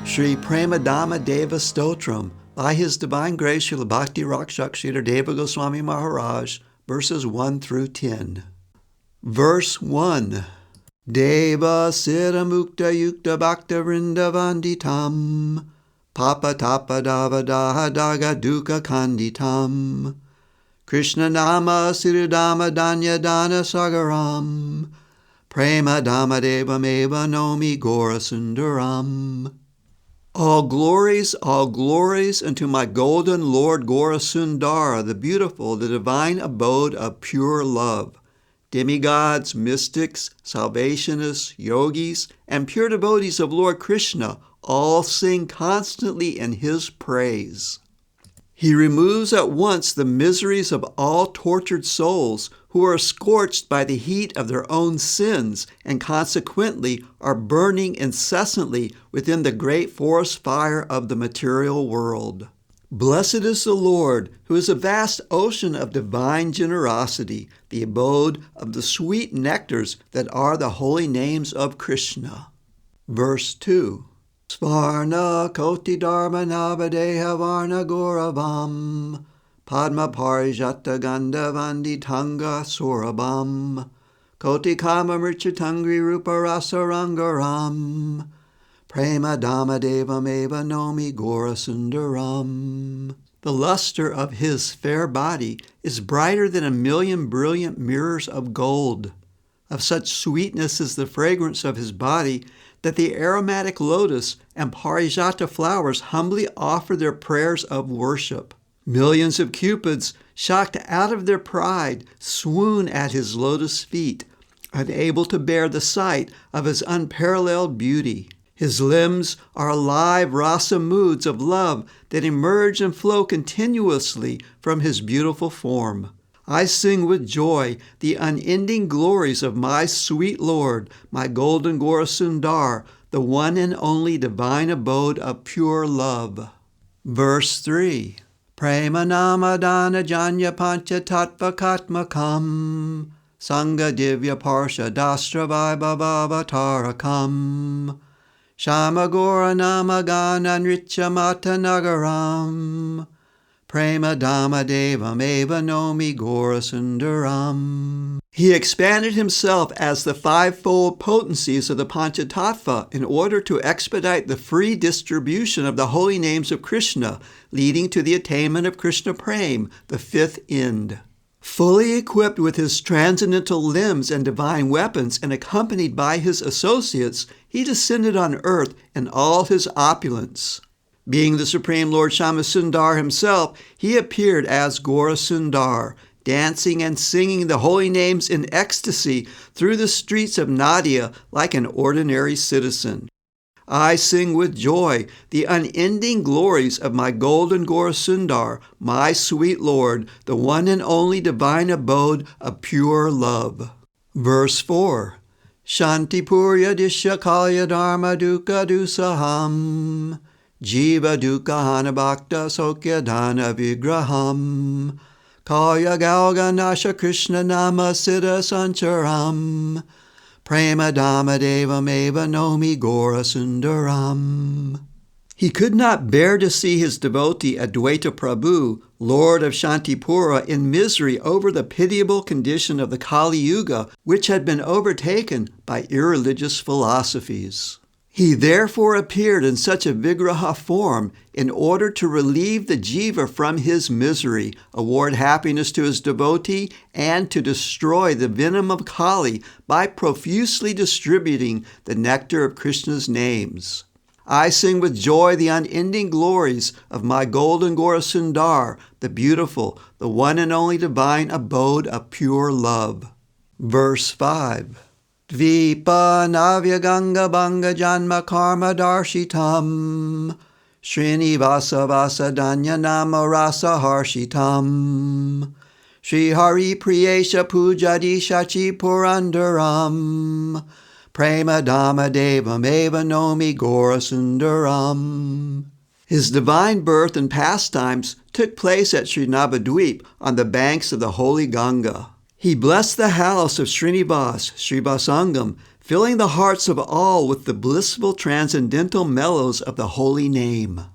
Sri Prema Dhama Deva Stotram, by His Divine Grace Srila Bhakti Raksaka Sridhara Goswami Maharaj, verses 1 through 10. Verse 1. Deva Siddha Mukta Yukta Bhakta Vrindavanditam Papa Tapa Dava Daha Daga Dukkha Kanditam Krishna Nama Siddhama Danya Dana Sagaram Prema Dhama Deva Meva Nomi Gaurasundaram. All glories unto my golden Lord Gaurangasundara, the beautiful, the divine abode of pure love. Demigods, mystics, salvationists, yogis, and pure devotees of Lord Krishna all sing constantly in his praise. He removes at once the miseries of all tortured souls who are scorched by the heat of their own sins and consequently are burning incessantly within the great forest fire of the material world. Blessed is the Lord, who is a vast ocean of divine generosity, the abode of the sweet nectars that are the holy names of Krishna. Verse 2. Svarna koti dharma navadeha varna gauravam Padma parijata gandha vanditanga surabam Koti kama mrichitangri rupa rasarangaram Prema Dhama Deva Meva Nomi Gaurasundaram. The luster of his fair body is brighter than 1,000,000 brilliant mirrors of gold. Of such sweetness is the fragrance of his body that the aromatic lotus and parijata flowers humbly offer their prayers of worship. Millions of cupids, shocked out of their pride, swoon at his lotus feet, unable to bear the sight of his unparalleled beauty. His limbs are alive rasa moods of love that emerge and flow continuously from his beautiful form. I sing with joy the unending glories of my sweet Lord, my golden Gaurasundar, the one and only divine abode of pure love. Verse 3. Prema nama dana janya pancha tattva katmakam Sangha divya parsha dastra vaibhavavatarakam Shamagora nama gana nritya mata nagaram Prema Dhama Deva Meva Nomi Gaurasundaram. He expanded himself as the fivefold potencies of the Panchatattva in order to expedite the free distribution of the holy names of Krishna, leading to the attainment of Krishna Prema, the fifth end. Fully equipped with his transcendental limbs and divine weapons and accompanied by his associates, he descended on earth in all his opulence. Being the Supreme Lord Syamasundara himself, he appeared as Gaurasundar, dancing and singing the holy names in ecstasy through the streets of Nadia like an ordinary citizen. I sing with joy the unending glories of my golden Gaurasundar, my sweet Lord, the one and only divine abode of pure love. Verse 4. Shantipurya Disya Kalya Dharma Dukkha Dusaham Jiva Dukkha Hana Bhakta Sokya Dana Vigraham Kalya Galga Nasha Krishna Nama Siddha Sancharam Prema Dhama Deva Meva Nomi Gaurasundaram. He could not bear to see his devotee Advaita Prabhu, Lord of Shantipura, in misery over the pitiable condition of the Kali Yuga, which had been overtaken by irreligious philosophies. He therefore appeared in such a vigraha form in order to relieve the jiva from his misery, award happiness to his devotee, and to destroy the venom of Kali by profusely distributing the nectar of Krishna's names. I sing with joy the unending glories of my golden Gaurasundar, the beautiful, the one and only divine abode of pure love. Verse 5. Dvipa Navya Ganga Banga Janma Karma Darshitam Srinivasa Vasa Danya Nama Rasa Harshitam Sri Hari Priyesha Pujadi Shachi Purandaram Prema Dhama Deva Meva Nomi Gaurasundaram. His divine birth and pastimes took place at Sri Navadvip on the banks of the holy Ganga. He blessed the house of Srinivas, Srivasangam, filling the hearts of all with the blissful transcendental mellows of the holy name.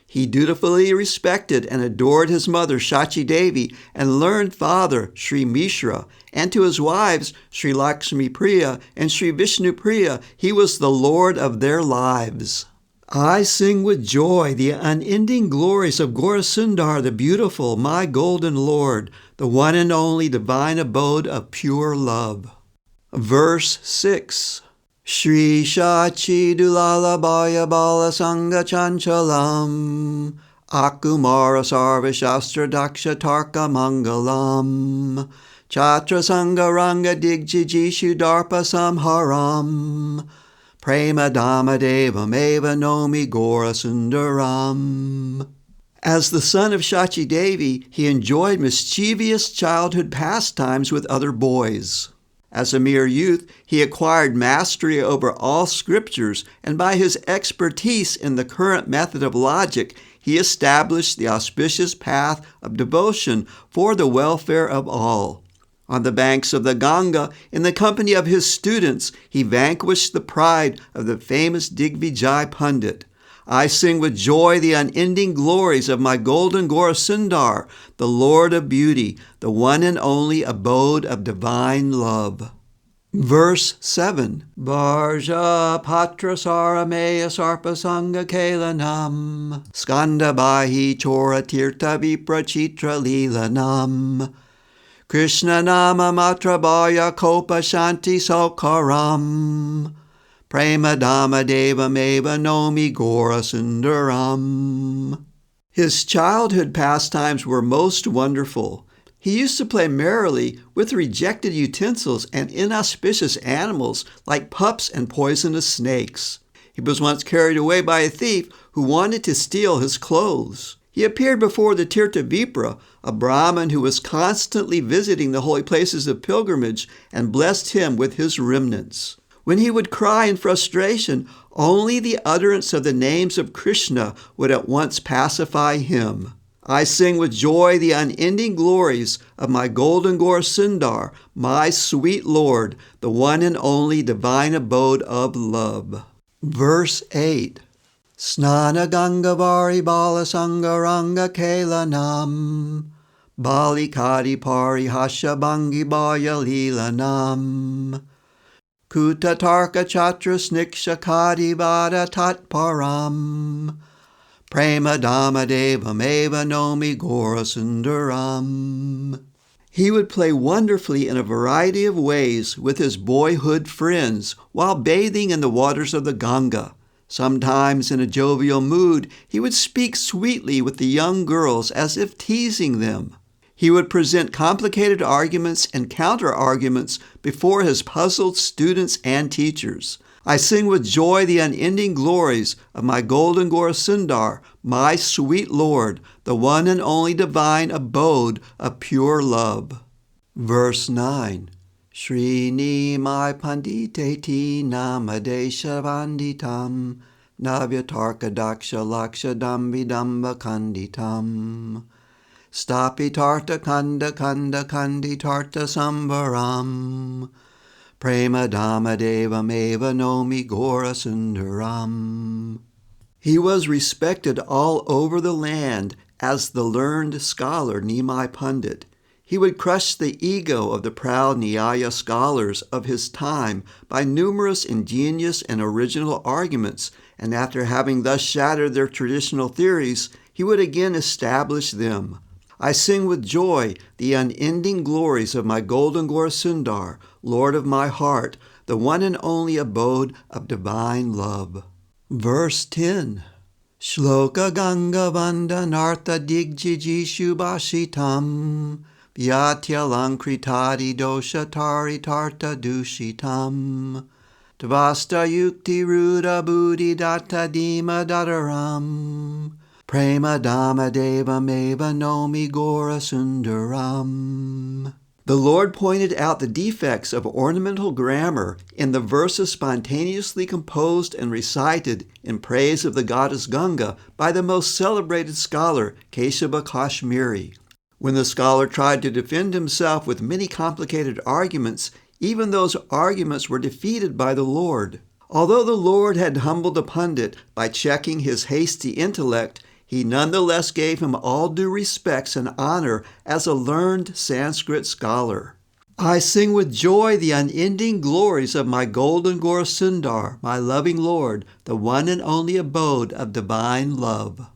He dutifully respected and adored his mother Shachi Devi and learned father Sri Mishra, and to his wives Sri Lakshmi Priya and Sri Vishnu Priya he was the Lord of their lives. I sing with joy the unending glories of Gaurangasundar the beautiful, my golden Lord, the one and only divine abode of pure love. Verse 6. Shri Shachi Dulala Bhaya Bala Sangha Chanchalam Akumara Sarva Shastra Daksha Tarka Mangalam Chatra Sangha Ranga Digjijishu Darpa Samharam Prema Dhama Deva Meva Nomi Gaurasundaram. As the son of Shachi Devi, he enjoyed mischievous childhood pastimes with other boys. As a mere youth, he acquired mastery over all scriptures, and by his expertise in the current method of logic, he established the auspicious path of devotion for the welfare of all. On the banks of the Ganga, in the company of his students, he vanquished the pride of the famous Digvijay Pandit. I sing with joy the unending glories of my golden Gaurangasundar, the Lord of beauty, the one and only abode of divine love. Verse 7. Bharja Patra Sarameya Sarpa Sangha Kelanam Skanda Bahi Chora Tirtha Vipra Chitra Leelanam Krishna Nama Matra Bhaya Kopa Shanti Sokaram Prema Dhama Deva Meva Nomi Gaurasundaram. His childhood pastimes were most wonderful. He used to play merrily with rejected utensils and inauspicious animals like pups and poisonous snakes. He was once carried away by a thief who wanted to steal his clothes. He appeared before the Tirtha Vipra, a Brahmin who was constantly visiting the holy places of pilgrimage, and blessed him with his remnants. When he would cry in frustration, only the utterance of the names of Krishna would at once pacify him. I sing with joy the unending glories of my golden Gaurangasundar, my sweet Lord, the one and only divine abode of love. Verse 8. Snana Gangavari Bala Sangaranga Kelanam Bali Kadi Pari Hasha Bangi Baya Leelanam Kuta Tarka Chatra Sniksha Kadi Vada Tat Param Prema Dhama Deva Meva Nomi Gaurasundaram. He would play wonderfully in a variety of ways with his boyhood friends while bathing in the waters of the Ganga. Sometimes in a jovial mood, he would speak sweetly with the young girls as if teasing them. He would present complicated arguments and counter-arguments before his puzzled students and teachers. I sing with joy the unending glories of my golden Gaurangasundar, my sweet Lord, the one and only divine abode of pure love. Verse 9. Srini Mai Panditeti Namadesha Vanditam Navyatarka Daksha Laksha Dambi Damba Kanditam Stapi Tarta Kanda Kanda Kandi Tarta Sambaram Prema Dhama Deva Meva Nomi Gaurasundaram. He was respected all over the land as the learned scholar Nimai Pandit. He would crush the ego of the proud Nyaya scholars of his time by numerous ingenious and original arguments, and after having thus shattered their traditional theories, he would again establish them. I sing with joy the unending glories of my golden Gaurangasundar, Lord of my heart, the one and only abode of divine love. Verse 10. Shloka Ganga Vandanartha Digjijishu Bashitam Vyatyalankriti Dosha Tari Tarta Dushitam Tvasta Yukti Ruda Buddhi Datta Dima Dadaram Prema Dhama Deva Meva Nomi Gaurasundaram. The Lord pointed out the defects of ornamental grammar in the verses spontaneously composed and recited in praise of the goddess Ganga by the most celebrated scholar, Keshava Kashmiri. When the scholar tried to defend himself with many complicated arguments, Even those arguments were defeated by the Lord. Although the Lord had humbled the pundit by checking his hasty intellect, he nonetheless gave him all due respects and honor as a learned Sanskrit scholar. I sing with joy the unending glories of my golden Gaurangasundar, my loving Lord, the one and only abode of divine love.